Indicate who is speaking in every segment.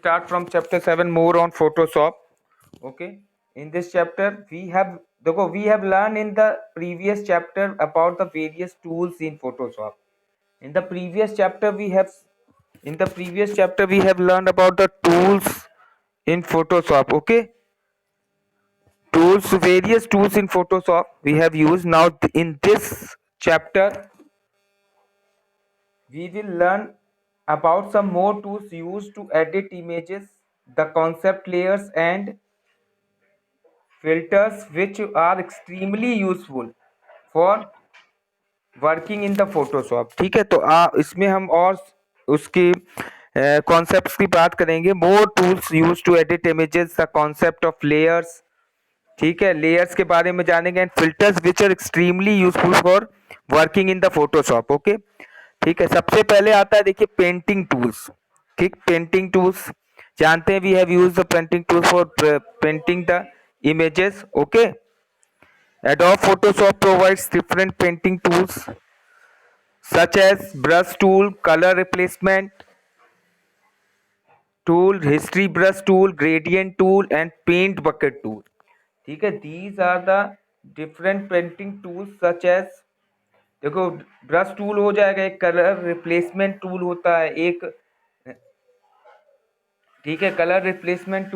Speaker 1: start from chapter 7 more on Photoshop. Okay. In this chapter, we have learned in the previous chapter about the various tools in Photoshop. In the previous chapter, we have learned about the tools in Photoshop. Okay, various tools in Photoshop we have used. Now in this chapter, we will learn about some more tools used to edit images, the concept layers and filters which are extremely useful for working in the Photoshop. ठीक है, तो इसमें हम और उसकी concepts की बात करेंगे. More tools use to edit images, the concept of layers. ठीक है, लेयर्स के बारे में जानेंगे and filters which are extremely useful for working in the Photoshop. Okay, ठीक है. सबसे पहले आता है देखिए पेंटिंग टूल्स. ठीक, पेंटिंग टूल्स जानते हैं. We have used the painting tools for painting the images. Okay, Adobe Photoshop provides different painting tools such as brush tool, color replacement tool, history brush tool, gradient tool and paint bucket tool. ठीक है, these are the different painting tools such as, देखो brush tool हो जाएगा, एक colour replacement tool होता है एक. ठीक है, colour replacement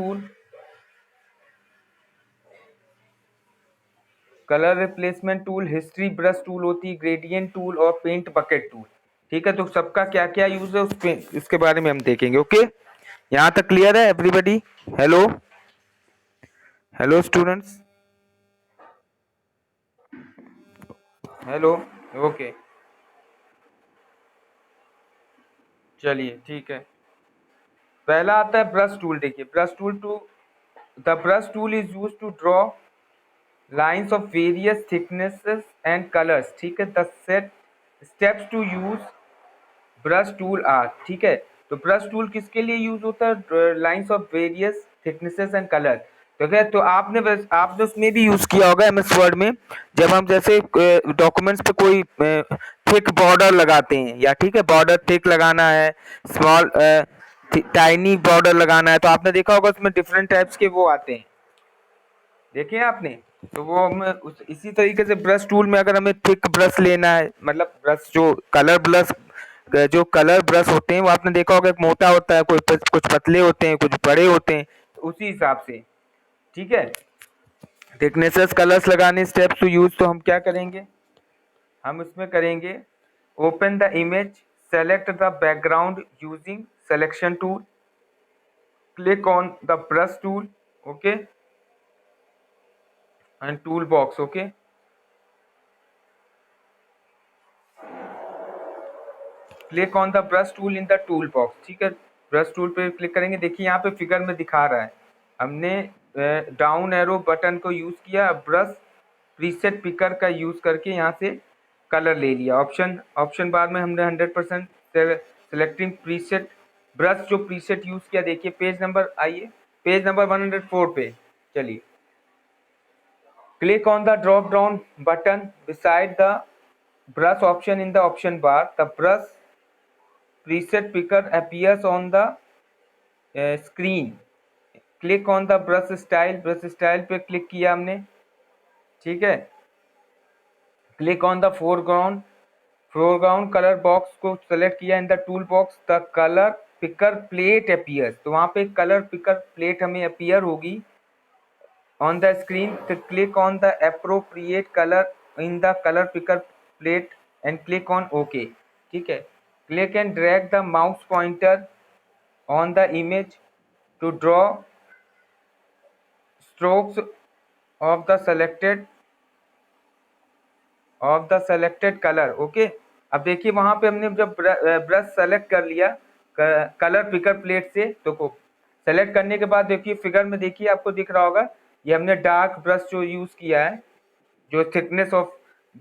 Speaker 1: tool, history brush tool होती है, ग्रेडियंट टूल और पेंट बकेट टूल. ठीक है, तो सबका क्या क्या यूज है उसके बारे में हम देखेंगे. ओके, यहाँ तक क्लियर है everybody? Hello hello students, hello. Okay, चलिए ठीक है. पहला आता है ब्रश टूल. देखिए brush tool is use to draw lines of various thicknesses and colours. ठीक है, the set steps to use brush tool are. ठीक है, तो ब्रश टूल किसके लिए यूज होता है? Lines of various thicknesses and colour. ठीक है, तो आपने उसमें भी यूज किया होगा एमएस वर्ड में, जब हम जैसे डॉक्यूमेंट्स पे कोई थिक बॉर्डर लगाते हैं, या ठीक है बॉर्डर थिक लगाना है, स्मॉल टाइनी बॉर्डर लगाना है, तो आपने देखा होगा उसमें डिफरेंट टाइप्स के वो आते हैं, देखे आपने. तो वो हम इसी तरीके से ब्रश टूल में अगर हमें थिक ब्रश लेना है, मतलब ब्रश जो कलर ब्रश होते हैं वो आपने देखा होगा, एक मोटा होता है, कुछ पतले होते हैं, कुछ बड़े होते हैं, तो उसी हिसाब से. ठीक है, थिकनेसेस कलर्स लगाने स्टेप्स टू यूज, तो हम क्या करेंगे, हम इसमें करेंगे open the image, select the background using selection tool, click on the brush tool. Okay, and toolbox. Okay, click on the brush tool in the toolbox. ठीक है, ब्रश टूल पे क्लिक करेंगे. देखिए यहाँ पे फिगर में दिखा रहा है, हमने डाउन एरो बटन को यूज किया, ब्रश प्रीसेट पिकर का यूज करके यहाँ से कलर ले लिया. ऑप्शन बार में हमने 100% सेलेक्टिंग प्रीसेट ब्रश जो प्रीसेट यूज किया. देखिए पेज नंबर, आइए पेज नंबर 104 पे चलिए. Click on the drop down button beside the brush option in the option bar. The brush preset picker appears on the screen. Click on the brush style. Brush style पे click किया हमने. ठीक है, Click on the foreground color box को select किया. In the tool box the color picker plate appears. तो वहाँ पे color picker plate हमें appear होगी on the screen. To click on the appropriate color in the color picker plate and click on OK. ठीक है, click and drag the mouse pointer on the image to draw strokes of the selected color. Okay, अब देखिए वहां पे हमने जब brush select कर लिया कलर पिकर प्लेट से, तो सेलेक्ट करने के बाद देखिए फिगर में, देखिए आपको दिख रहा होगा, ये हमने डार्क ब्रश जो यूज किया है, जो थिकनेस ऑफ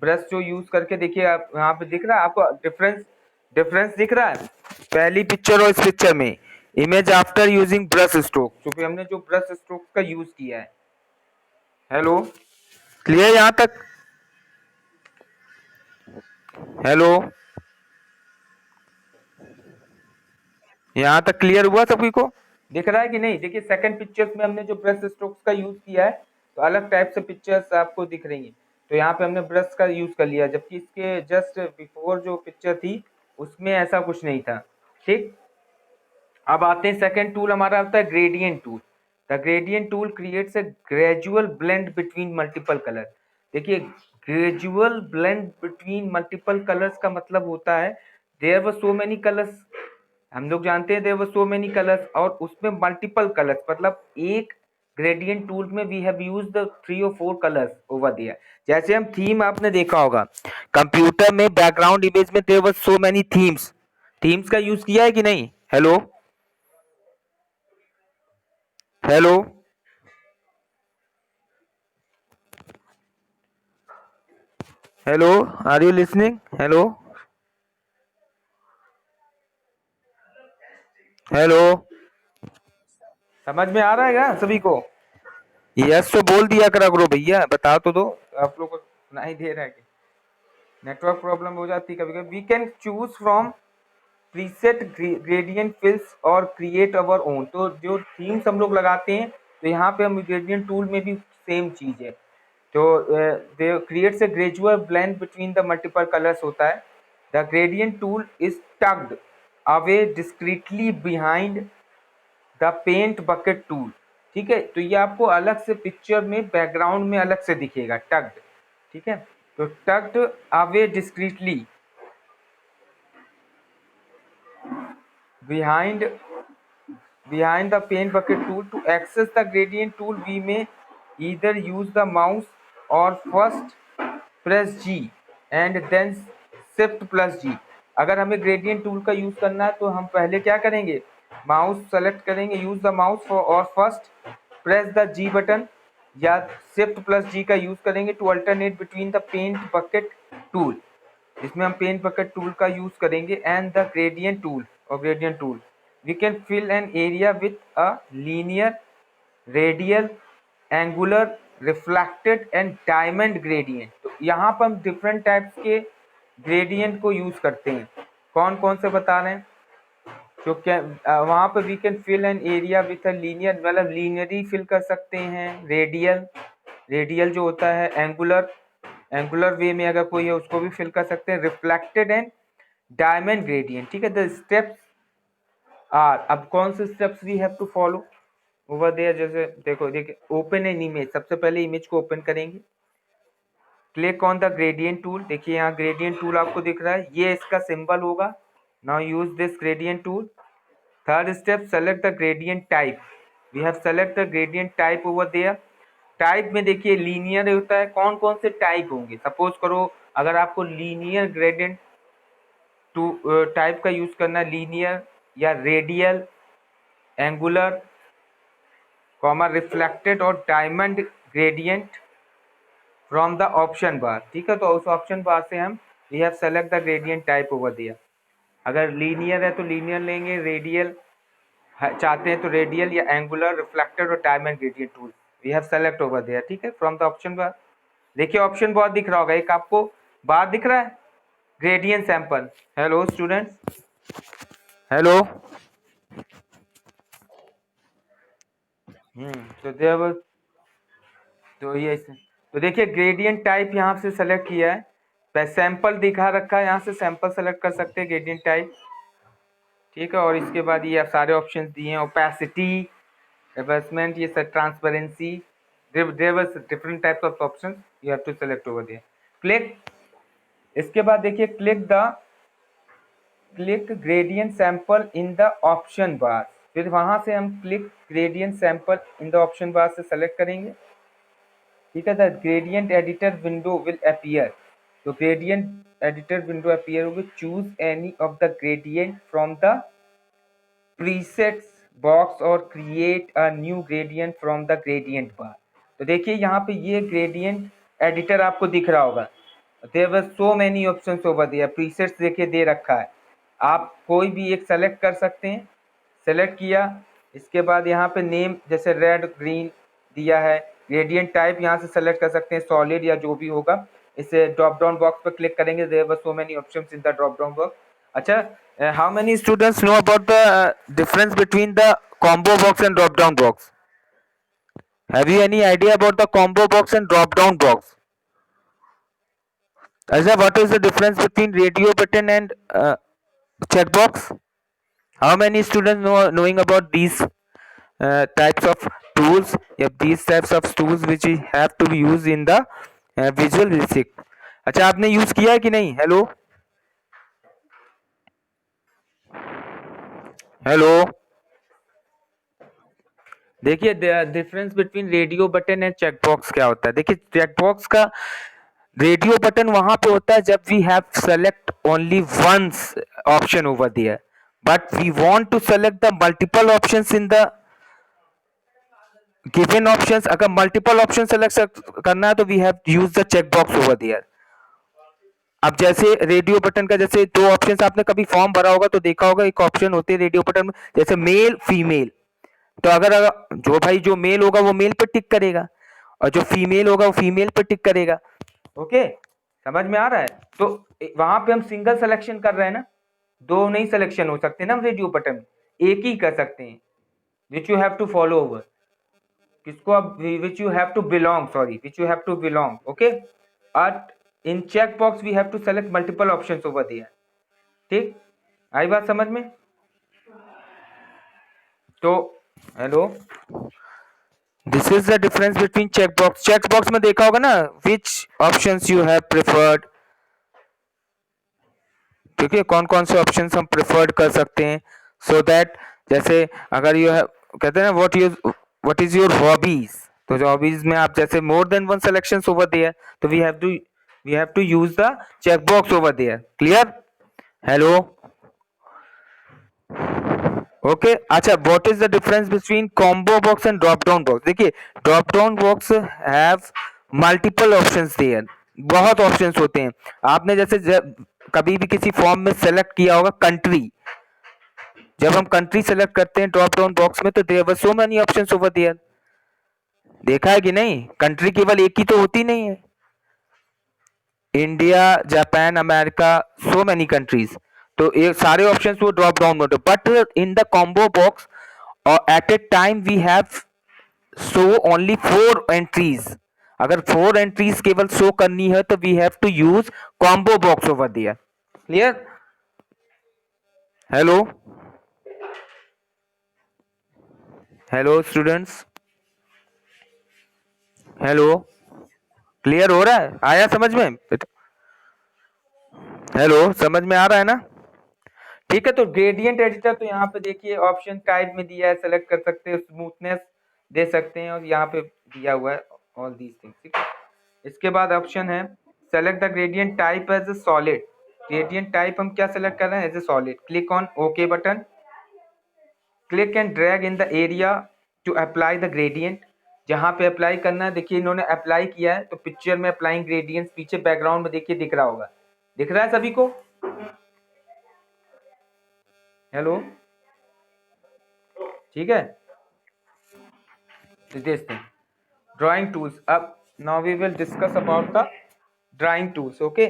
Speaker 1: ब्रश जो यूज करके, देखिए आप यहाँ पे दिख रहा है आपको डिफरेंस दिख रहा है पहली पिक्चर और इस पिक्चर में. Image after using brush stroke, क्योंकि हमने जो ब्रश स्ट्रोक का यूज किया है. हेलो, क्लियर यहाँ तक? हेलो, यहाँ तक क्लियर हुआ सभी को? दिख रहा है कि नहीं? देखिए सेकंड पिक्चर्स में हमने जो ब्रश स्ट्रोक्स का यूज किया है तो अलग टाइप से पिक्चर्स आपको दिख रही हैं। तो यहाँ पे हमने ब्रश का यूज कर लिया, जबकि इसके जस्ट बिफोर जो पिक्चर थी उसमें ऐसा कुछ नहीं था। ठीक, अब आते हैं सेकंड टूल हमारा होता है gradient tool. The gradient tool creates a gradual blend between multiple colour. देखिए gradual blend between multiple colours का मतलब होता है there were so many colours, हम लोग जानते हैं there were so many colours, और उसमें मल्टीपल कलर्स मतलब एक ग्रेडियंट टूल में we have used the 3 or 4 colours over there. जैसे हम थीम आपने देखा होगा कंप्यूटर में बैकग्राउंड इमेज में there were so many themes, themes का यूज किया है कि नहीं? Hello hello hello, are you listening? Hello hello, समझ में आ रहा है क्या सभी को? यस तो बोल दिया करो भैया, बता तो दो। आप लोग को सुनाई दे रहा है कि नेटवर्क प्रॉब्लम हो जाती है कभी कभी। We can choose from preset gradient fills और क्रिएट अवर ओन। तो जो थीम्स हम लोग लगाते हैं तो यहाँ पे हम ग्रेडियंट टूल में भी सेम चीज है। तो they creates a gradual blend between the multiple colours होता है। The gradient tool is tucked away discreetly behind the paint bucket tool. ठीक है, तो ये आपको अलग से पिक्चर में बैकग्राउंड में अलग से दिखेगा टग्ड। ठीक है, तो tugged away discreetly behind behind the paint bucket tool. To access the gradient tool we may either use the mouse or first press G and then shift plus G। अगर हमें gradient tool का use करना है तो हम पहले क्या करेंगे, माउस सेलेक्ट करेंगे, यूज द माउस फॉर और first press the G button या शिफ्ट प्लस जी का यूज करेंगे to alternate between the paint bucket tool, जिसमें हम पेंट बकेट टूल का यूज करेंगे, एंड द ग्रेडियंट टूल और gradient tool we can fill an area with a linear radial angular reflected and diamond gradient. तो यहाँ पर हम different types के ग्रेडियंट को यूज करते हैं। कौन कौन से बता रहे हैं? जो क्या वहाँ पर we can fill an area with a linear, मतलब लीनियरली फिल कर सकते हैं, रेडियल, रेडियल जो होता है, एंगुलर, एंगुलर वे में अगर कोई है उसको भी फिल कर सकते हैं, रिफ्लेक्टेड एंड डायमंड ग्रेडियंट। ठीक है, द स्टेप्स आर, अब कौन से steps we have to follow over there? जैसे देखो, देखिए ओपन एन इमेज, सबसे पहले इमेज को ओपन करेंगे, click on the gradient tool. देखिए यहाँ ग्रेडियंट टूल आपको दिख रहा है, ये इसका सिंबल होगा। Now use this gradient tool. Third step, select the gradient type. We have select the gradient type over there. Type में देखिए लीनियर होता है, कौन कौन से टाइप होंगे? सपोज करो अगर आपको लीनियर ग्रेडियंट टू टाइप का यूज करना है, लीनियर या रेडियल, एंगुलर, कॉमा रिफ्लेक्टेड और diamond gradient from the option bar. ठीक है, तो उस ऑप्शन बार से हम we have select the gradient type over दिया। अगर लीनियर है तो लीनियर लेंगे, रेडियल चाहते हैं तो रेडियल या एंगुलर, रिफ्लेक्टेड और diamond gradient tool we have select over दिया। ठीक है, फ्रॉम द ऑप्शन बार। देखिए ऑप्शन बार दिख रहा होगा, एक आपको बार दिख रहा है, gradient sample. Hello students, hello. तो देव, तो ये तो देखिए ग्रेडियंट टाइप यहाँ से सेलेक्ट किया है, सैंपल दिखा रखा है, यहाँ से सैंपल सेलेक्ट कर सकते हैं ग्रेडियंट टाइप। ठीक है, और इसके बाद ये सारे ऑप्शंस दिए हैं, ओपेसिटी, एडजस्टमेंट, ये सब, transparency, different types of options you have to select over there. Click, इसके बाद देखिए click gradient sample in the option bar. फिर वहां से हम click gradient sample in the option bar से सेलेक्ट करेंगे। ठीक है, the gradient editor window will appear. तो ग्रेडियंट एडिटर विंडो अपीयर होगी, choose any of the gradient from the presets box और create a new gradient from the gradient बार। तो देखिए यहाँ पे ये ग्रेडियंट एडिटर आपको दिख रहा होगा, there were so many options over दिया, प्रीसेट्स देखिए दे रखा है, आप कोई भी एक सेलेक्ट कर सकते हैं। सेलेक्ट किया, इसके बाद यहाँ पे नेम जैसे रेड ग्रीन दिया है, ग्रेडियंट टाइप यहाँ से सेलेक्ट कर सकते हैं, सॉलिड या जो भी होगा। इसे ड्रॉप डाउन बॉक्स पर क्लिक करेंगे, there were so many options in the drop down box. अच्छा, how many students know about the difference between the combo box and drop down box? Have you any idea about the combo box and drop down box? Ajay, what is the difference between radio button and checkbox? How many students knowing about these types of tools? Yep, these types of tools which we have to be used in the visual basic. अच्छा, आपने use किया है कि नहीं? Hello hello, देखिए difference between radio button and check box क्या होता है. देखिए चेक बॉक्स का रेडियो बटन वहां पे होता है जब we have select only once option over there, but we want to select the multiple options in the given options. अगर मल्टीपल ऑप्शन सेलेक्ट करना है तो we have use the check box over there. अब जैसे radio button का जैसे दो options आपने कभी फॉर्म भरा होगा तो देखा होगा, एक ऑप्शन होते हैं रेडियो बटन में जैसे मेल फीमेल. तो अगर जो भाई जो मेल होगा वो मेल पे टिक करेगा और जो फीमेल होगा वो फीमेल पे टिक करेगा. ओके, समझ में आ रहा है? तो वहां पे हम सिंगल सिलेक्शन कर रहे हैं ना, दो नहीं सिलेक्शन हो सकते ना रेडियो बटन में, एक ही कर सकते हैं. Which you have to follow over, किसको अब which you have to belong, sorry which you have to belong. Okay, but in check box we have to select multiple options over there. ठीक, आई बात समझ में? तो hello, this is the difference between check box. Check box में देखा होगा ना which options you have preferred. ठीक है, कौन कौन से ऑप्शंस हम प्रेफर्ड कर सकते हैं. सो दैट जैसे अगर यू हैव कहते हैं ना व्हाट इज योर हॉबीज, तो जो हॉबीज में आप जैसे more than one selections over there, तो we have to use the check box over there. Clear? Hello, okay. अच्छा, what is the difference between combo box and drop down box. देखिए drop down box have multiple options there, बहुत options होते हैं. आपने जैसे कभी भी किसी फॉर्म में सेलेक्ट किया होगा कंट्री, जब हम कंट्री सेलेक्ट करते हैं ड्रॉप डाउन बॉक्स में तो there were so many options over there. देखा है कि नहीं? कंट्री केवल एक ही तो होती नहीं है. India, Japan, America, so many countries. तो ये सारे ऑप्शंस वो ड्रॉप डाउन में, but in the combo box at a time we have show only 4 entries. अगर 4 एंट्रीज केवल शो करनी है तो we have to use combo box over there. Clear? Hello hello students, hello, clear हो रहा है? आया समझ में? हेलो, समझ में आ रहा है ना? ठीक है, तो ग्रेडियंट एडिटर तो यहाँ पे देखिए ऑप्शन टाइप में दिया है, सेलेक्ट कर सकते हैं, स्मूथनेस दे सकते हैं और यहाँ पे दिया हुआ है ऑल दीज थिंग्स. ठीक है, इसके बाद ऑप्शन है select the gradient type as a solid. Gradient type हम क्या सेलेक्ट कर रहे हैं? As a solid. Click on okay button. Click and drag in the area to apply the gradient. जहाँ पे अप्लाई करना है, देखिए इन्होंने अप्लाई किया है तो पिक्चर में अप्लाइंग ग्रेडियंट्स पीछे बैकग्राउंड में देखिए दिख रहा होगा. दिख रहा है सभी को? हेलो, ठीक है. देखते हैं ड्राइंग टूल्स. अब now we will discuss about the drawing tools. Okay,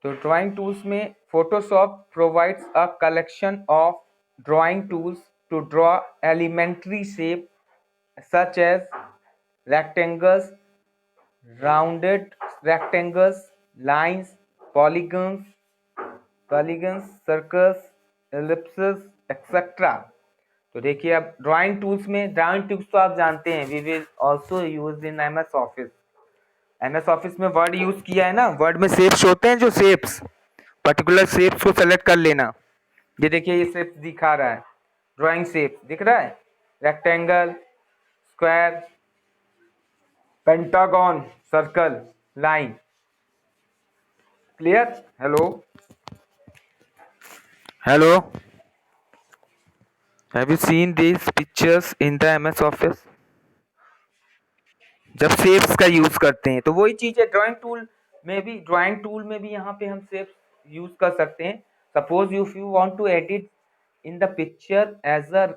Speaker 1: तो ड्राइंग टूल्स में Photoshop provides a collection of drawing tools to draw elementary shape such as rectangles, rounded rectangles, lines, polygons, circles, ellipses etcetera. तो देखिए अब drawing tools में, drawing tools तो आप जानते हैं, we will also use in MS Office. MS Office में Word use किया है ना, वर्ड में शेप्स होते हैं, जो शेप्स पर्टिकुलर शेप्स को सेलेक्ट कर लेना. ये देखिए ये शेप्स दिखा रहा है, ड्राइंग शेप दिख रहा है, rectangle, square, pentagon, circle, line. Clear? Hello hello, have you seen these pictures in the MS office? जब शेप्स का यूज करते हैं तो वही चीज है ड्राइंग टूल में भी. ड्राइंग टूल में भी यहाँ पे हम शेप्स यूज कर सकते हैं. Suppose if you want to edit in the picture as a,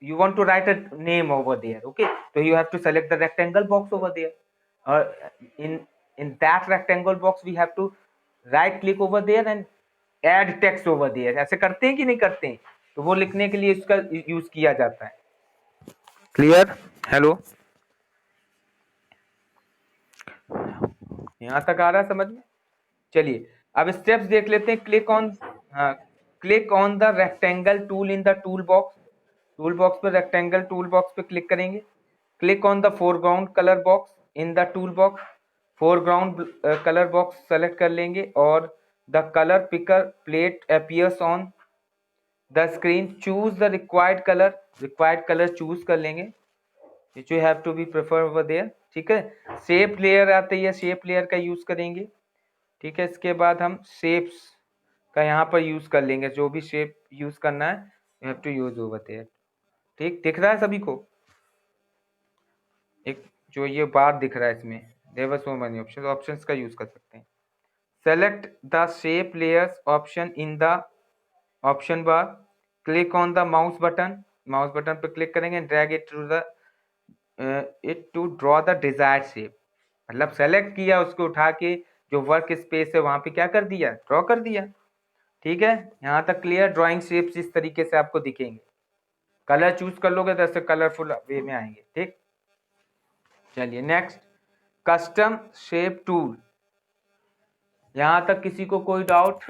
Speaker 1: you want to write a name over there. Okay, so you have to select the rectangle box over there, or in that rectangle box we have to right click over there and add text over there, ऐसे करते हैं कि नहीं करते हैं? तो वो लिखने के लिए इसका यूज किया जाता है। क्लियर? हेलो, यहां तक आ रहा है समझ में? चलिए अब स्टेप्स देख लेते हैं। क्लिक ऑन, हाँ, click on the rectangle tool in the tool box. Tool box पे रेक्टेंगल टूल बॉक्स पे क्लिक करेंगे। Click on the foreground colour box in the tool box. Foreground colour box select कर लेंगे और the colour picker plate appears on the screen. Choose the required colour choose कर लेंगे which you have to be prefer over there। ठीक है, shape layer आती है, shape layer का यूज करेंगे। ठीक है, इसके बाद हम शेप्स का यहाँ पर यूज कर लेंगे, जो भी शेप यूज करना है you have to use over there. ठीक दिख रहा है सभी को? एक जो ये बार दिख रहा है इसमें there were so many options, options का यूज कर सकते हैं। Select the shape layers option in the option bar. Click on the mouse button पे क्लिक करेंगे, drag it to draw the desired shape. मतलब सेलेक्ट किया, उसको उठा के जो वर्क स्पेस है वहां पे क्या कर दिया, ड्रॉ कर दिया। ठीक है, यहाँ तक क्लियर? ड्राइंग शेप्स इस तरीके से आपको दिखेंगे। कलर चूज कर लोगे तो ऐसे कलरफुल वे में आएंगे। ठीक, चलिए नेक्स्ट, कस्टम शेप टूल। यहाँ तक किसी को कोई doubt?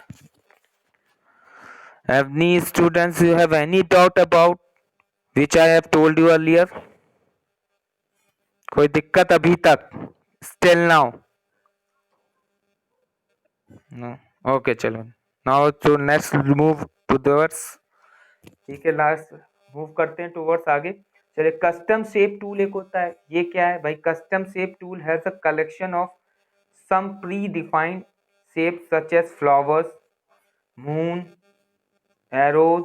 Speaker 1: Any students you have any doubt about which I have told you earlier? कोई दिक्कत अभी तक? Still now? No. Okay, चलो। Now to next move to the words। ठीक है, लास्ट मूव करते हैं टूवर्ड्स आगे। चलिए, कस्टम शेप टूल एक होता है। ये क्या है भाई? Custom shape tool has a collection of some predefined shape such as flowers, moon, arrows,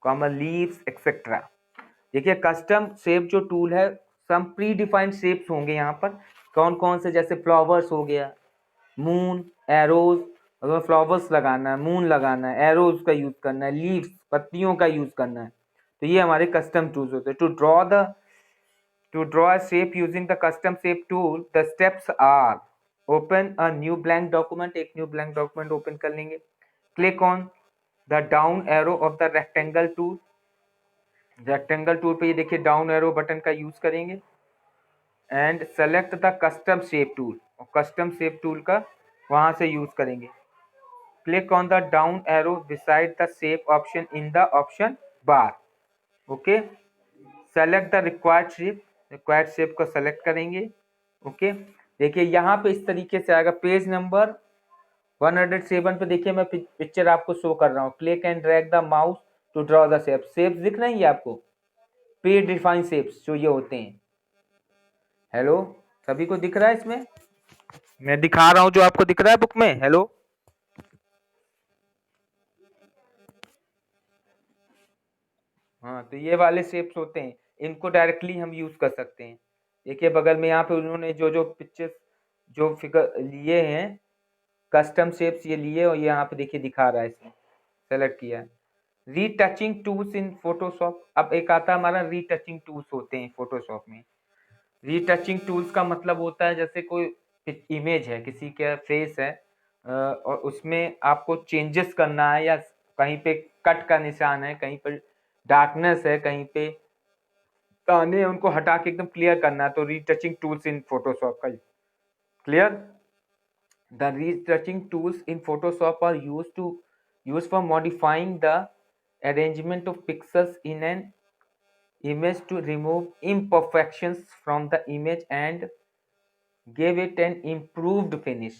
Speaker 1: common leaves etcetera. देखिए, कस्टम शेप जो टूल है, सम प्री डिफाइंड शेप्स होंगे यहाँ पर। कौन कौन से? जैसे फ्लावर्स हो गया, मून, एरोज, अगर फ्लावर्स लगाना है, मून लगाना है, एरोज का यूज करना है, लीव्स पत्तियों का यूज करना है, तो ये हमारे कस्टम टूल्स होते हैं। To draw a shape using the custom shape tool, the steps are: open a new blank document, एक न्यू ब्लैंक डॉक्यूमेंट ओपन कर लेंगे। Click on the down arrow of the rectangle tool. Rectangle tool पे ये देखिए down arrow button का use करेंगे and select the custom shape tool, और custom shape tool का वहां से यूज करेंगे। Click on the down arrow beside the shape option in the option bar. Okay, select the required shape को select करेंगे। Okay, देखिए यहाँ पे इस तरीके से आएगा। पेज नंबर 107 पे देखिए मैं पिक्चर आपको शो कर रहा हूँ। Click and drag the mouse to draw the shapes दिख रही है आपको? प्री डिफाइंड शेप्स जो ये होते हैं। हेलो, सभी को दिख रहा है? इसमें मैं दिखा रहा हूँ जो आपको दिख रहा है बुक में। हेलो, हाँ, तो ये वाले शेप्स होते हैं, इनको डायरेक्टली हम यूज कर सकते हैं। देखिए बगल में यहाँ पे उन्होंने जो जो पिक्चर्स जो फिगर लिए हैं, कस्टम शेप्स ये लिए, और ये यहाँ पे देखिए दिखा रहा है, इसमें सेलेक्ट किया है। Retouching tools in Photoshop. अब एक आता है हमारा रीटचिंग टूल्स होते हैं फोटोशॉप में। रीटचिंग टूल्स का मतलब होता है जैसे कोई इमेज है, किसी का फेस है, और उसमें आपको चेंजेस करना है, या कहीं पे कट का निशान है, कहीं पर डार्कनेस है, कहीं पे ताने हैं, उनको हटा के एकदम क्लियर करना है, तो रीटचिंग टूल्स इन फोटोशॉप का। Clear? The retouching tools in Photoshop are use for modifying the arrangement of pixels in an image to remove imperfections from the image and give it an improved finish।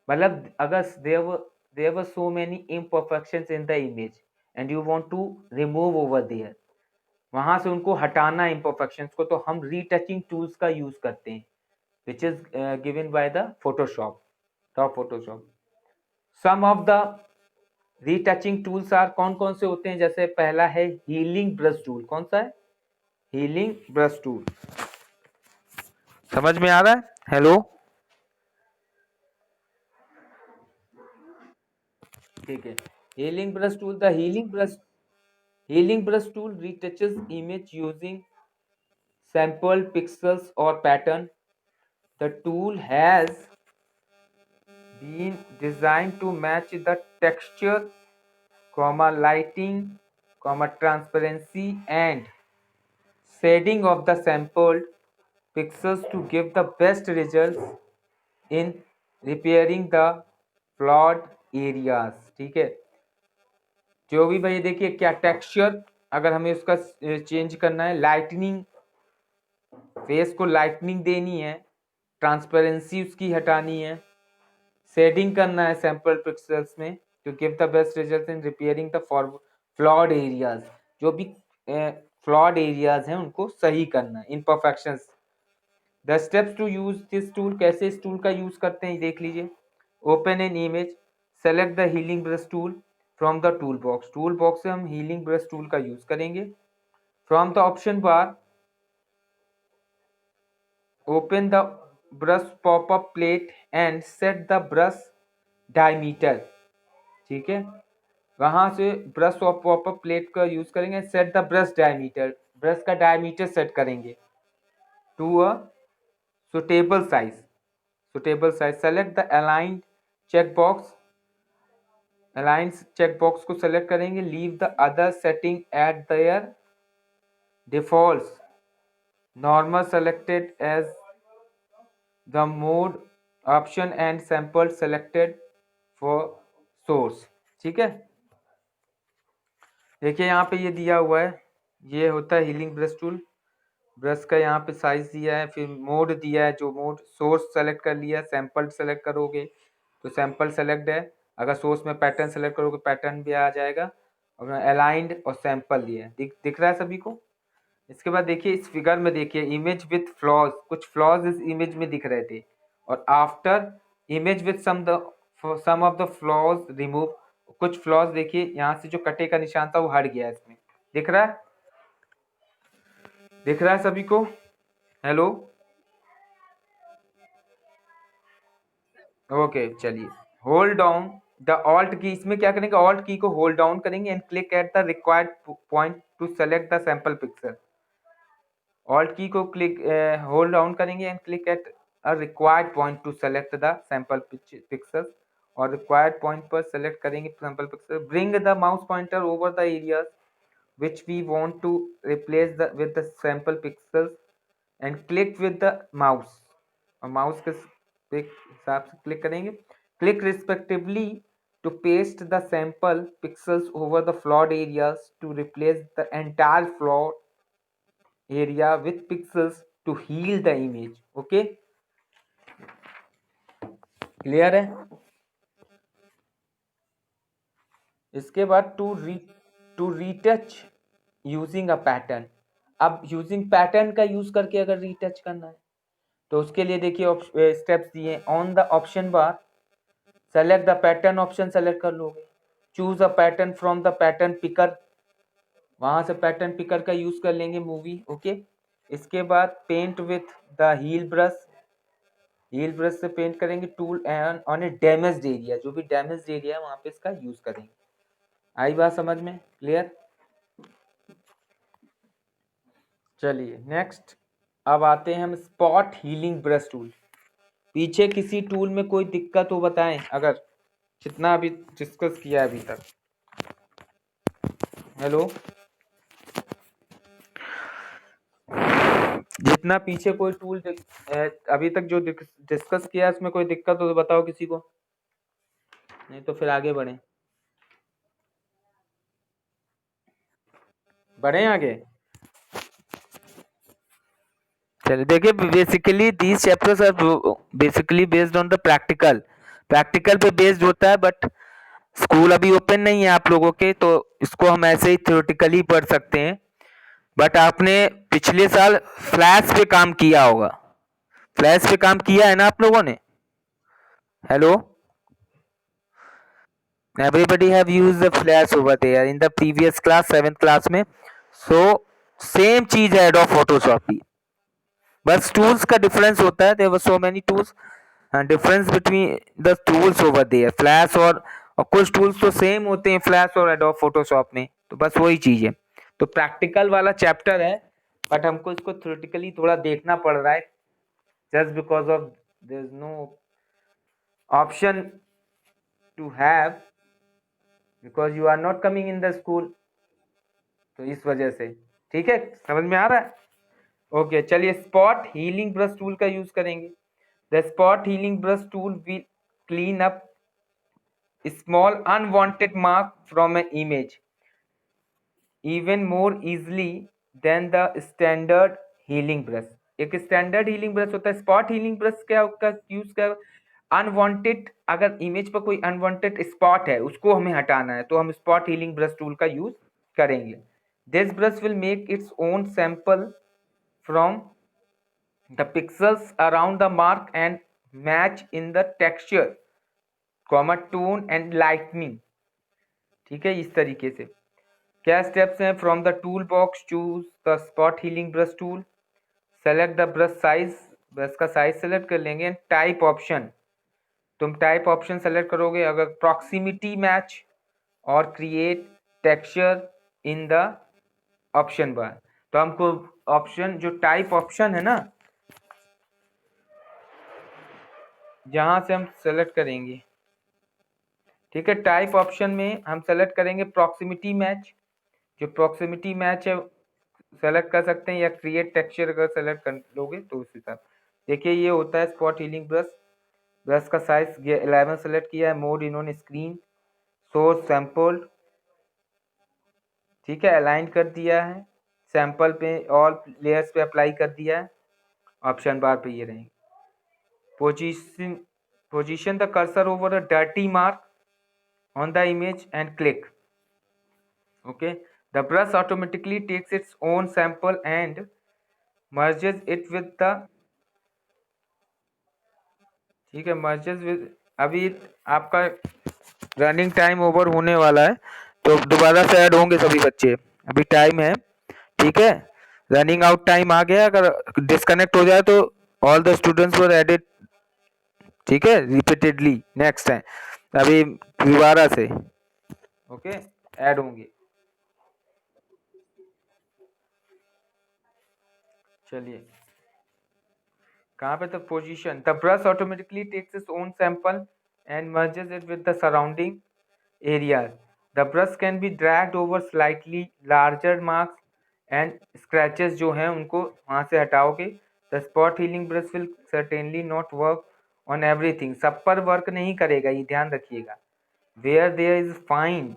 Speaker 1: मतलब अगर there were so many imperfections in the image and you want to remove over there, वहां से उनको हटाना imperfections को, तो हम retouching tools का यूज करते हैं, which is given by the Photoshop, top Photoshop। some of the retouching tools are, कौन कौन से होते हैं? जैसे पहला है हीलिंग ब्रश टूल। कौन सा है? Healing brush tool. समझ में आ रहा है? हेलो, ठीक है। Healing brush tool, the healing brush tool retouches image using sample pixels और pattern. The tool has being designed to match the texture, lighting, transparency and shading of the sampled pixels to give the best results in repairing the flawed areas। ठीक है, जो भी भाई देखिए क्या texture अगर हमें उसका चेंज करना है, लाइटनिंग, फेस को लाइटनिंग देनी है, ट्रांसपेरेंसी उसकी हटानी है, शेडिंग करना है सैंपल पिक्सेल्स में to give the best result in repairing the flawed areas. जो भी फ्लॉड एरियाज हैं उनको सही करना है, imperfections. The steps to use this tool, कैसे इस टूल का यूज करते हैं देख लीजिए। Open an image, select the healing brush tool from the tool box. Tool box से हम हीलिंग ब्रश टूल का यूज करेंगे। From the option bar open the brush popup plate and set the brush diameter. ठीक है, वहां से brush और popup plate का यूज करेंगे। Set the brush diameter, brush का डायमीटर सेट करेंगे to a suitable size. Select the aligned check box, align check box को सेलेक्ट करेंगे। Leave the other setting at their default, normal selected as the mode option and sample selected for source. ठीक है, देखिए यहाँ पे ये दिया हुआ है, ये होता है हीलिंग ब्रश टूल। ब्रश का यहाँ पे साइज दिया है, फिर मोड दिया है, जो मोड सोर्स सेलेक्ट कर लिया, सैंपल सेलेक्ट करोगे तो सैंपल सेलेक्ट है, अगर सोर्स में पैटर्न सेलेक्ट करोगे पैटर्न भी आ जाएगा, और अलाइंड और सैंपल दिया है। दिख रहा है सभी को। इसके बाद देखिए इस फिगर में देखिए इमेज विथ फ्लॉज, कुछ फ्लॉज इस इमेज में दिख रहे थे, और after image with some of the flaws remove, कुछ फ्लॉज देखिए यहाँ से जो कटे का निशान था वो हट गया। इसमें दिख रहा है, दिख रहा है सभी को। हेलो, ओके चलिए। होल्ड डाउन द ऑल्ट की, इसमें क्या करेंगे, ऑल्ट की को होल्ड डाउन करेंगे and click at the required point two select the sample pixel. Alt key को क्लिक होल्ड डाउन करेंगे and click at a required point two select the sample pixel, और required point पर select करेंगे sample pixel. Bring the mouse pointer over the areas which we want to replace with the sample pixels and click with the mouse, और mouse के हिसाब से click करेंगे। Click respectively to paste the sample pixels over the flawed areas to replace the entire flawed area with pixels to heal the image। okay, clear है। इसके बाद to retouch using a pattern. अब using pattern का use करके अगर retouch करना है तो उसके लिए देखिए स्टेप्स दिए। On the option bar select the pattern option select कर लोगे। Choose a pattern from the pattern picker, वहां से पैटर्न पिकर का यूज कर लेंगे मूवी। ओके, इसके बाद paint with the heal brush, heal brush से पेंट करेंगे tool and on a damaged area, जो भी डैमेज्ड एरिया है वहां पे इसका यूज करेंगे। आई बात समझ में, क्लियर। चलिए नेक्स्ट, अब आते हैं हम स्पॉट हीलिंग ब्रश टूल। पीछे किसी टूल में कोई दिक्कत हो बताएं, अगर जितना अभी डिस्कस किया अभी तक। हेलो, जितना पीछे कोई टूल अभी तक जो डिस्कस किया उसमें कोई दिक्कत हो तो बताओ किसी को, नहीं तो फिर आगे बढ़े आगे। चलिए देखिए, basically these chapters are basically based on the practical, practical पे बेस्ड होता है। बट स्कूल अभी ओपन नहीं है आप लोगों के, तो इसको हम ऐसे ही थ्योरेटिकली पढ़ सकते हैं। बट आपने पिछले साल फ्लैश पे काम किया होगा, फ्लैश पे काम किया है ना आप लोगों ने। Hello, everybody have used the flash over there in the previous class 7th class में। so सेम चीज है एडोब फोटोशॉप भी, बस टूल्स का डिफरेंस होता है। There were so many tools, difference between the tools over there flash और कुछ टूल्स तो सेम होते हैं फ्लैश और एडोब फोटोशॉप में, तो बस वही चीज है। तो प्रैक्टिकल वाला चैप्टर है, बट हमको इसको थ्योरेटिकली थोड़ा देखना पड़ रहा है, just because of there is no option to have because you are not coming in the school, तो इस वजह से। ठीक है, समझ में आ रहा है? ओके चलिए, स्पॉट हीलिंग ब्रश टूल का यूज करेंगे। The spot healing brush tool will clean up small unwanted mark from an image even more easily than the standard healing brush। एक स्टैंडर्ड हीलिंग ब्रश होता है, spot healing brush क्या का use क्या, unwanted, अगर image पर कोई unwanted spot है उसको हमें हटाना है तो हम स्पॉट हीलिंग ब्रश टूल का यूज करेंगे। This brush will make it's own sample from the pixels around the mark and match in the texture comma tone and lightning. ठीक है, इस तरीके से क्या स्टेप्स हैं? From the tool box choose the spot healing brush tool, select the brush size, brush का size select कर लेंगे, टाइप ऑप्शन, तुम टाइप ऑप्शन सेलेक्ट करोगे अगर प्रॉक्सिमिटी मैच और create texture in the option bar. तो हमको ऑप्शन जो टाइप ऑप्शन है ना, जहां से हम सेलेक्ट करेंगे, ठीक है, टाइप ऑप्शन में हम सेलेक्ट करेंगे प्रॉक्सिमिटी मैच, जो प्रॉक्सिमिटी मैच है सेलेक्ट कर सकते हैं, या क्रिएट टेक्सचर अगर सेलेक्ट कर लोगे तो उस हिसाब। देखिए ये होता है स्पॉट हीलिंग ब्रश। ब्रश का साइज 11 सेलेक्ट किया है, mode in on screen, source sample, ठीक है, अलाइन कर दिया है, सैंपल पे ऑल लेयर्स पे अप्लाई कर दिया है, ऑप्शन बार पे ये रहेंगे। Position the cursor over a dirty mark on the image and click. okay, the brush automatically takes its own sample and merges it with the, ठीक है, merges with, अभी आपका रनिंग टाइम ओवर होने वाला है तो दोबारा से ऐड होंगे सभी बच्चे, अभी टाइम है, ठीक है, रनिंग आउट टाइम आ गया, अगर डिस्कनेक्ट हो जाए तो all the students were added, ठीक है, रिपीटेडली नेक्स्ट टाइम, अभी दोबारा से ओके ऐड होंगे। चलिए कहाँ पे तक? Position the brush automatically takes its own sample and merges it with the surrounding areas. The brush can be dragged over slightly larger marks and scratches जो हैं उनको वहाँ से हटाओगे। The spot healing brush will certainly not work on everything। सब पर work नहीं करेगा, ये ध्यान रखिएगा। Where there is fine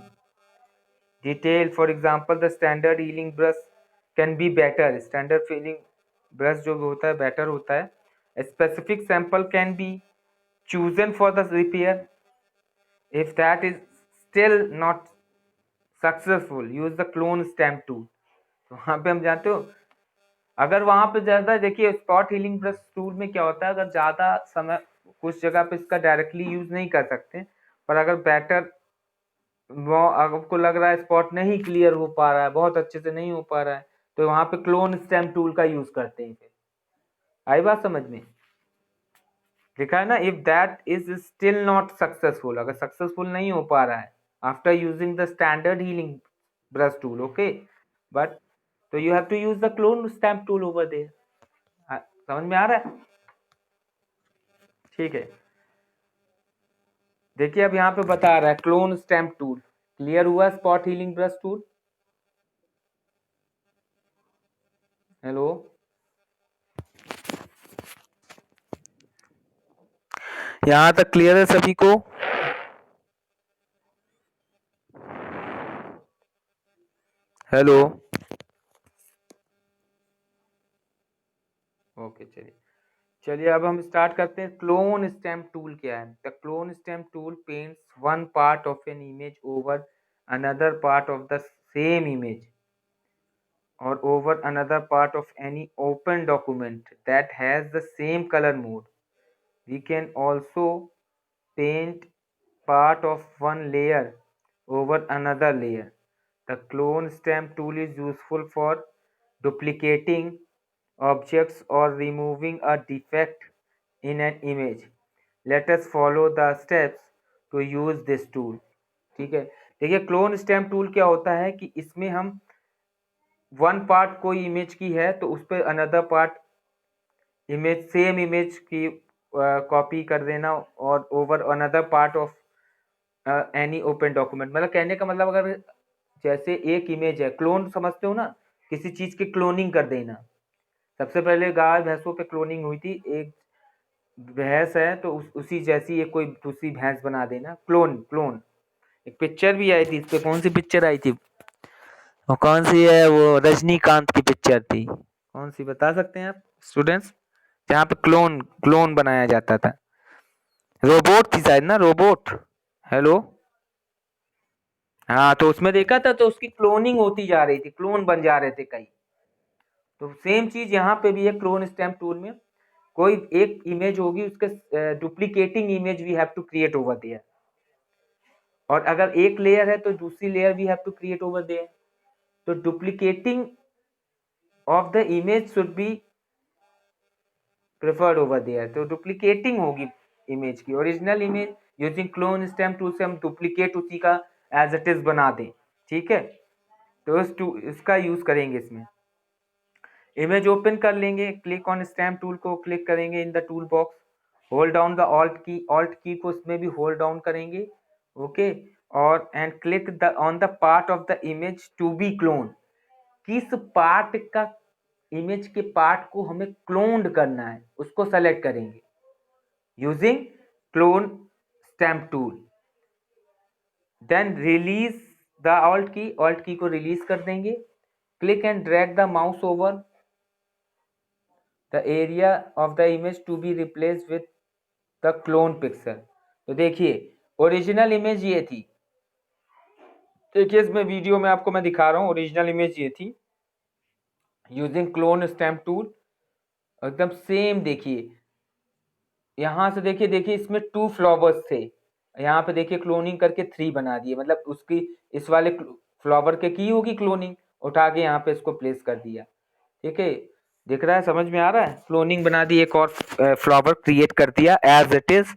Speaker 1: detail, for example, the standard healing brush can be better। Standard healing brush जो होता है better होता है। A specific sample can be chosen for the repair। If that is still not successful use the clone stamp tool. तो वहां पे हम जानते हो, अगर वहां पे ज्यादा, देखिए स्पॉट हीलिंग ब्रश टूल में क्या होता है, अगर ज्यादा समय कुछ जगह पे इसका डायरेक्टली यूज नहीं कर सकते, पर अगर बेटर वो आपको लग रहा है स्पॉट नहीं क्लियर हो पा रहा है, बहुत अच्छे से नहीं हो पा रहा है, तो वहां पे क्लोन स्टैम्प टूल का यूज करते हैं। फिर आई बात समझ में? लिखा है ना, if that is still not successful, अगर सक्सेसफुल नहीं हो पा रहा है after using the standard healing brush tool, okay, but तो you have to use the clone stamp tool over there. समझ में आ रहा है? ठीक है, देखिए अब यहाँ पे बता रहा है क्लोन स्टैम्प टूल, क्लियर हुआ spot healing brush tool? Hello, यहाँ तक क्लियर है सभी को? हेलो, ओके चलिए, चलिए अब हम स्टार्ट करते हैं। क्लोन स्टैम्प टूल क्या है? The clone stamp tool paints one part of an image over another part of the same image or over another part of any open document that has the same color mode। We can also paint part of one layer over another layer। The clone stamp tool is useful for duplicating objects or removing a defect in an image। Let us follow the steps to use this tool। ठीक है, देखिए clone stamp tool क्या होता है कि इसमें हम one part कोई इमेज की है तो उस पर another part image, same image की कॉपी कर देना और over another part of any open document. मतलब कहने का मतलब अगर जैसे एक इमेज है, क्लोन समझते हो ना, किसी चीज की क्लोनिंग कर देना। सबसे पहले गाय भैंसों पे क्लोनिंग हुई थी, एक भैंस है तो उसी जैसी एक कोई दूसरी भैंस बना देना, क्लोन क्लोन। एक पिक्चर भी आई थी इस पे, कौन सी पिक्चर आई थी, वो कौन सी है, वो रजनीकांत की पिक्चर थी, कौन सी बता सकते हैं आप स्टूडेंट्स, जहाँ पे क्लोन क्लोन बनाया जाता था। रोबोट थी शायद ना, रोबोट। हेलो। हाँ तो उसमें देखा था, तो उसकी क्लोनिंग होती जा रही थी, क्लोन बन जा रहे थे कई। तो सेम चीज यहाँ पे भी है, क्लोन स्टैम्प टूल में कोई एक इमेज होगी, उसके duplicating image we have to create over there. और अगर एक लेयर है तो दूसरी layer we have to create over there. तो duplicating of the image should be preferred over there. तो डुप्लीकेटिंग होगी इमेज की, original image using clone stamp tool से हम डुप्लीकेट उसी का एज इट इज बना दें। ठीक है, तो इसका यूज करेंगे इसमें। इमेज ओपन कर लेंगे, क्लिक ऑन स्टैम्प टूल को क्लिक करेंगे in the tool box, hold down the alt key को इसमें भी होल्ड डाउन करेंगे। ओके, और and click the on the part of the image to be clone. किस पार्ट का, इमेज के पार्ट को हमें क्लोन करना है उसको सेलेक्ट करेंगे using clone stamp tool. Then release the alt key को रिलीज कर देंगे। Click and drag the mouse over the area of the image to be replace with the clone pixel. तो देखिए ओरिजिनल इमेज ये थी, देखिए इसमें वीडियो में आपको मैं दिखा रहा हूँ, ओरिजिनल इमेज ये थी यूजिंग क्लोन स्टैम्प टूल, एकदम सेम। देखिए यहाँ से देखिए, देखिए इसमें 2 फ्लावर्स थे, यहाँ पे देखिए क्लोनिंग करके 3 बना दिए, मतलब उसकी इस वाले फ्लावर के की होगी क्लोनिंग, उठा के यहाँ पे इसको प्लेस कर दिया। ठीक है, दिख रहा है, समझ में आ रहा है, क्लोनिंग बना दी, एक और फ्लावर क्रिएट कर दिया as it is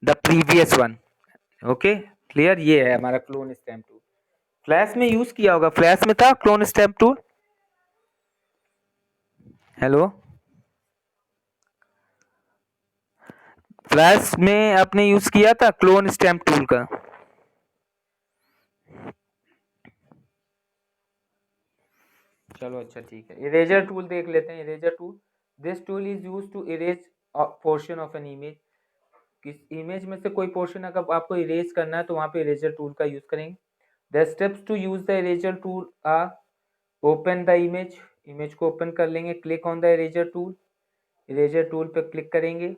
Speaker 1: the previous one. Okay clear, ये है हमारा क्लोन स्टैम्प टूल। फ्लैश में यूज किया होगा, फ्लैश में था clone stamp tool. Hello, flash में आपने यूज किया था क्लोन स्टैम्प टूल का। चलो अच्छा ठीक है, इरेजर टूल देख लेते हैं। Eraser tool, this tool is use to erase portion of an image. किस इमेज में से कोई पोर्शन अगर आपको इरेज करना है तो वहां पे इरेजर टूल का यूज करेंगे। The steps to use the eraser tool are, open the image, image को ओपन कर लेंगे, click on the eraser tool, eraser tool पे क्लिक करेंगे।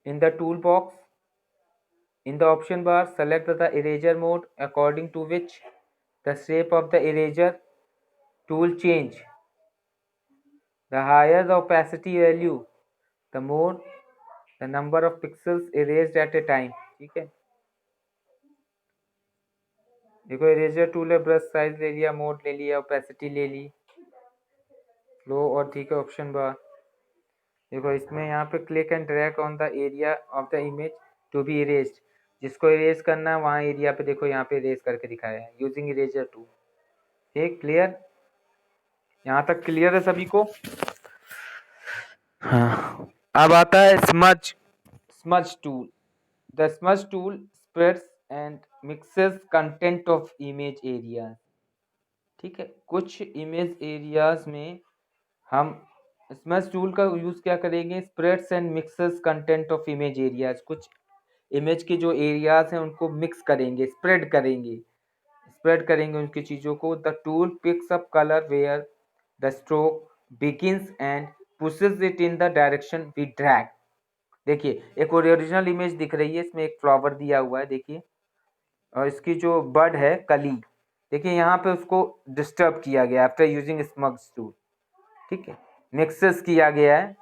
Speaker 1: In the tool box, in the option bar, select the eraser mode according to which the shape of the eraser tool change. The higher the opacity value, the more the number of pixels erased at a time. ठीक है, देखो eraser tool है, brush size ले लिया, mode ले लिया, opacity ले ली, flow, और ठीक है ऑप्शन बार। देखो इसमें यहाँ पे click and drag on the area of the image to be erased, जिसको इरेज करना है वहाँ एरिया पे देखो यहाँ पे इरेज करके दिखाया है यूजिंग इरेजर टूल। ठीक, क्लियर, यहाँ तक क्लियर है सभी को। हाँ, अब आता है smudge, smudge tool. The smudge tool spreads and mixes content of image area. ठीक है, कुछ इमेज एरियाज में हम स्मज टूल का यूज क्या करेंगे, spreads and mixes content of image areas. कुछ इमेज के जो एरियाज हैं उनको मिक्स करेंगे, स्प्रेड करेंगे, स्प्रेड करेंगे उनकी चीजों को। The tool picks up colour where the stroke begins and pushes it in the direction we drag. देखिए एक ओरिजिनल इमेज दिख रही है, इसमें एक फ्लावर दिया हुआ है देखिए, और इसकी जो बर्ड है कली, देखिए यहाँ पे उसको डिस्टर्ब किया गया आफ्टर यूजिंग स्मग्स टूल। ठीक है, मिक्सेस किया गया है।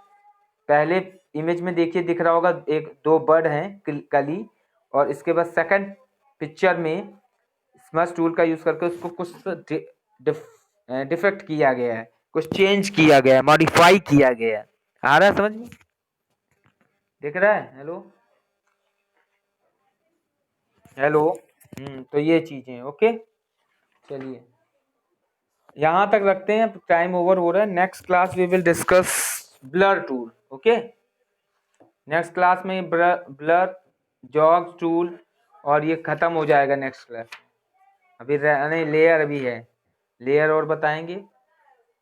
Speaker 1: पहले इमेज में देखिए दिख रहा होगा एक दो बर्ड हैं कली, और इसके बाद सेकंड पिक्चर में स्मज टूल का यूज करके उसको कुछ डिफेक्ट किया गया है, कुछ चेंज किया गया है, मॉडिफाई किया गया है। आ रहा है समझ में, दिख रहा है। हेलो हेलो, तो ये चीजें ओके। चलिए यहाँ तक रखते हैं, टाइम ओवर हो रहा है। Next class we will discuss blur tool. Okay. Next class में ब्लर, जॉग, टूल और ये खत्म हो जाएगा नेक्स्ट क्लास। अभी नहीं, लेयर अभी है, लेयर और बताएंगे,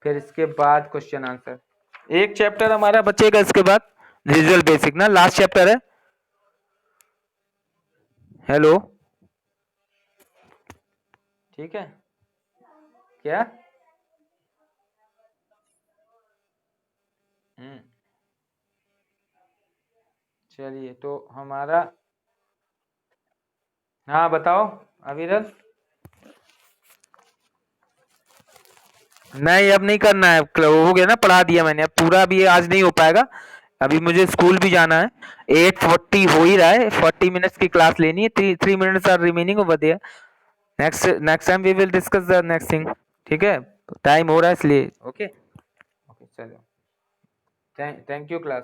Speaker 1: फिर इसके बाद क्वेश्चन आंसर। एक चैप्टर हमारा बचेगा इसके बाद, विजुअल बेसिक ना, लास्ट चैप्टर है। हेलो, ठीक है क्या? हम्म, चलिए तो हमारा, हाँ बताओ अविरल। नहीं अब नहीं करना है, हो गया ना, पढ़ा दिया मैंने, अब पूरा अभी आज नहीं हो पाएगा, अभी मुझे स्कूल भी जाना है। 8:40 हो ही रहा है, 40 मिनट्स की क्लास लेनी है, 3 minutes are remaining over there. Next next time we will discuss the next thing. ठीक है, टाइम हो रहा है इसलिए। ओके ओके चलो, थैंक यू क्लास।